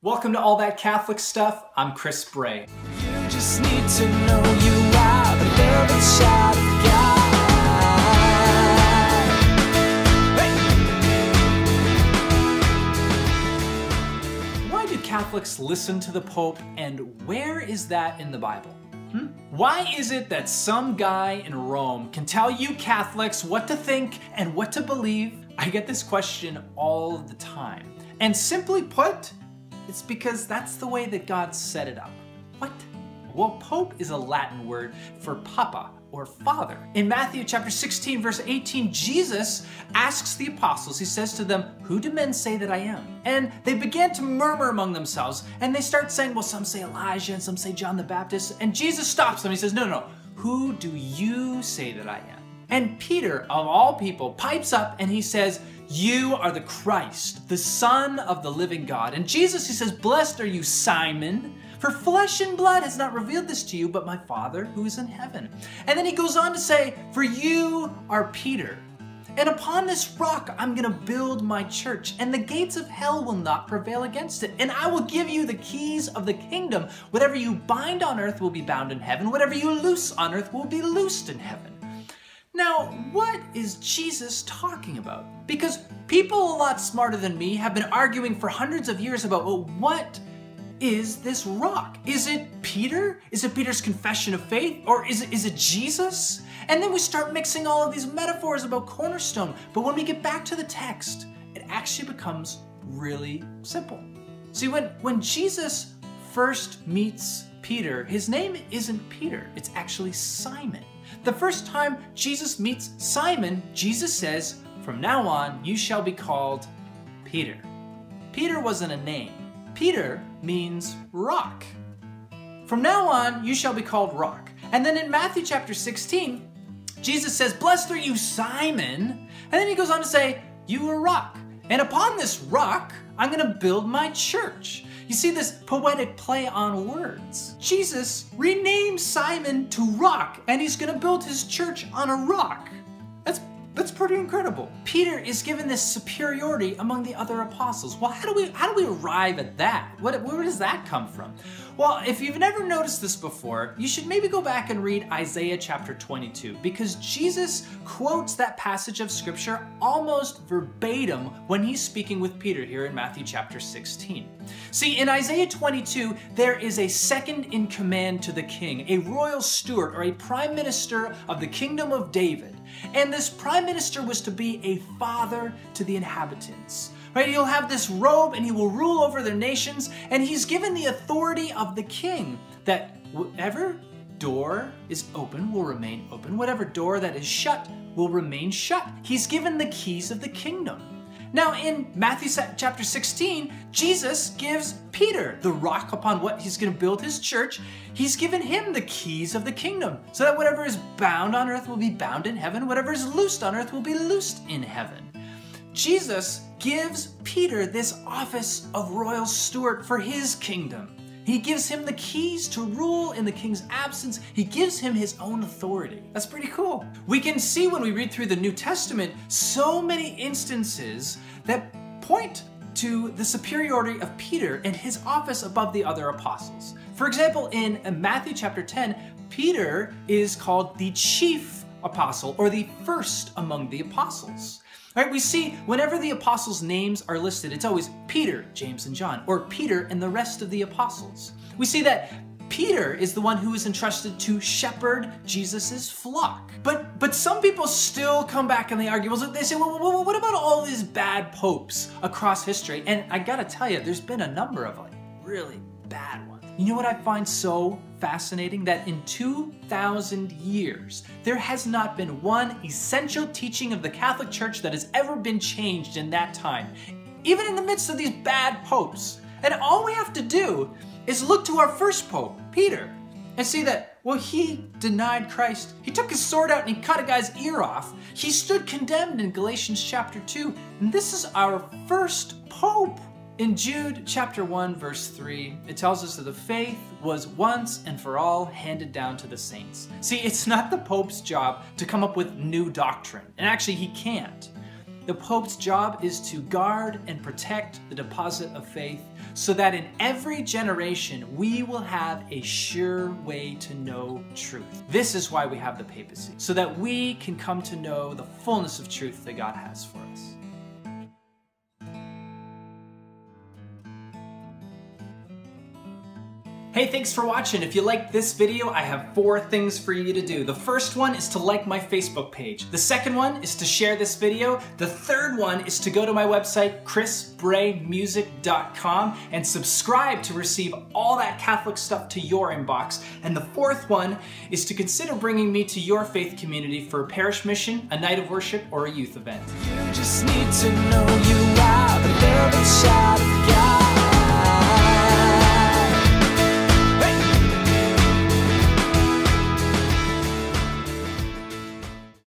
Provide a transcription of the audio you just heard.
Welcome to All That Catholic Stuff. I'm Chris Bray. You just need to know you are the beloved child of God. Why do Catholics listen to the Pope, and where is that in the Bible? Why is it that some guy in Rome can tell you Catholics what to think and what to believe? I get this question all the time. And simply put, it's because that's the way that God set it up. What? Well, Pope is a Latin word for papa or father. In Matthew chapter 16, verse 18, Jesus asks the apostles, he says to them, "Who do men say that I am?" And they began to murmur among themselves, and they start saying, well, some say Elijah, and some say John the Baptist. And Jesus stops them. He says, no, who do you say that I am? And Peter, of all people, pipes up and he says, "You are the Christ, the Son of the living God." And Jesus, he says, "Blessed are you, Simon, for flesh and blood has not revealed this to you, but my Father who is in heaven." And then he goes on to say, "For you are Peter, and upon this rock I'm going to build my church, and the gates of hell will not prevail against it. And I will give you the keys of the kingdom. Whatever you bind on earth will be bound in heaven. Whatever you loose on earth will be loosed in heaven." Now, what is Jesus talking about? Because people a lot smarter than me have been arguing for hundreds of years about, well, what is this rock? Is it Peter? Is it Peter's confession of faith? Or is it Jesus? And then we start mixing all of these metaphors about cornerstone. But when we get back to the text, it actually becomes really simple. See, when Jesus first meets Peter, his name isn't Peter, it's actually Simon. The first time Jesus meets Simon, Jesus says, "From now on, you shall be called Peter." Peter wasn't a name. Peter means rock. From now on, you shall be called rock. And then in Matthew chapter 16, Jesus says, "Blessed are you, Simon." And then he goes on to say, "You are rock. And upon this rock, I'm going to build my church." You see this poetic play on words. Jesus renames Simon to Rock, and he's going to build his church on a rock. That's pretty incredible. Peter is given this superiority among the other apostles. Well, how do we arrive at that? Where does that come from? Well, if you've never noticed this before, you should maybe go back and read Isaiah chapter 22, because Jesus quotes that passage of scripture almost verbatim when he's speaking with Peter here in Matthew chapter 16. See, in Isaiah 22, there is a second in command to the king, a royal steward or a prime minister of the kingdom of David. And this prime minister was to be a father to the inhabitants. Right? He'll have this robe and he will rule over their nations, and he's given the authority of the king that whatever door is open will remain open. Whatever door that is shut will remain shut. He's given the keys of the kingdom. Now in Matthew chapter 16, Jesus gives Peter the rock upon what he's going to build his church. He's given him the keys of the kingdom so that whatever is bound on earth will be bound in heaven. Whatever is loosed on earth will be loosed in heaven. Jesus gives Peter this office of royal steward for his kingdom. He gives him the keys to rule in the king's absence. He gives him his own authority. That's pretty cool. We can see when we read through the New Testament so many instances that point to the superiority of Peter and his office above the other apostles. For example, in Matthew chapter 10, Peter is called the chief apostle, or the first among the apostles. Right, we see whenever the apostles' names are listed, it's always Peter, James, and John, or Peter and the rest of the apostles. We see that Peter is the one who is entrusted to shepherd Jesus's flock. But some people still come back and they argue. Well, they say, well, what about all these bad popes across history? And I gotta tell you, there's been a number of really bad ones. You know what I find so fascinating? That in 2,000 years, there has not been one essential teaching of the Catholic Church that has ever been changed in that time, even in the midst of these bad popes. And all we have to do is look to our first pope, Peter, and see that, well, he denied Christ. He took his sword out and he cut a guy's ear off. He stood condemned in Galatians chapter 2. And this is our first pope. In Jude chapter 1, verse 3, it tells us that the faith was once and for all handed down to the saints. See, it's not the Pope's job to come up with new doctrine, and actually he can't. The Pope's job is to guard and protect the deposit of faith so that in every generation we will have a sure way to know truth. This is why we have the papacy, so that we can come to know the fullness of truth that God has for us. Hey, thanks for watching. If you liked this video, I have 4 things for you to do. The first one is to like my Facebook page. The second one is to share this video. The third one is to go to my website, chrisbraymusic.com, and subscribe to receive all that Catholic stuff to your inbox. And the fourth one is to consider bringing me to your faith community for a parish mission, a night of worship, or a youth event. You just need to know you are the beloved child.